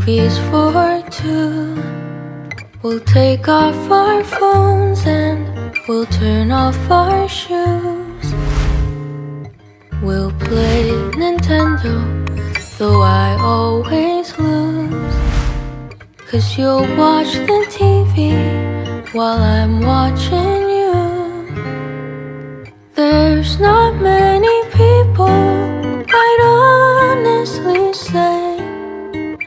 movies for two. We'll take off our phones and we'll turn off our shoes. We'll play Nintendo, though I always lose. 'Cause you'll watch the TV while I'm watching you. There's not many people I'd honestly say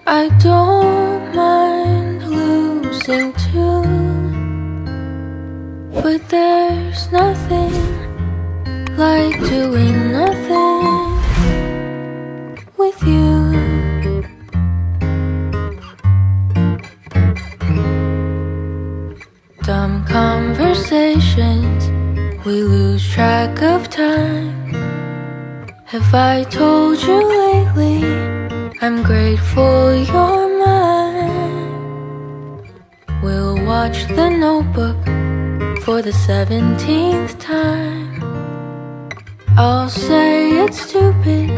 I don't mind losing to. But there's nothing like doing nothing with you. Dumb conversations, we lose track of time. Have I told you lately I'm grateful you're mine? We'll watch The Notebook for the 17th time. I'll say it's stupid,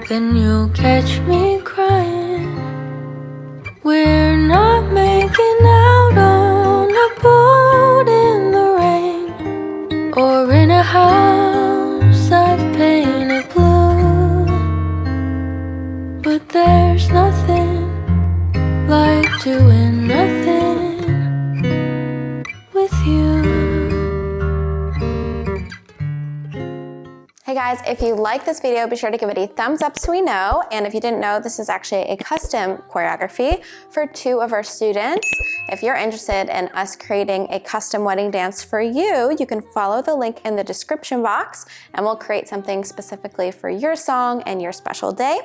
then you'll catch me crying. We're not making out on a boat in the rain, or in a house I've painted blue. But there's nothing like doing nothing with you. Hey guys, if you like this video, be sure to give it a thumbs up so we know. And if you didn't know, this is actually a custom choreography for 2 of our students. If you're interested in us creating a custom wedding dance for you, you can follow the link in the description box and we'll create something specifically for your song and your special day.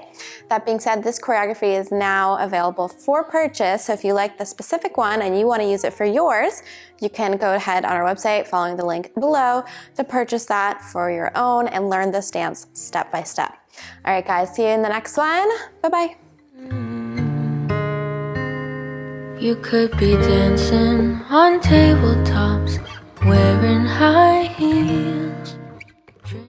That being said, this choreography is now available for purchase. So if you like the specific one and you want to use it for yours, you can go ahead on our website following the link below to purchase that for your own and learn this dance step by step. All right, guys, see you in the next one. Bye-bye. You could be dancing on tabletops, wearing high heels.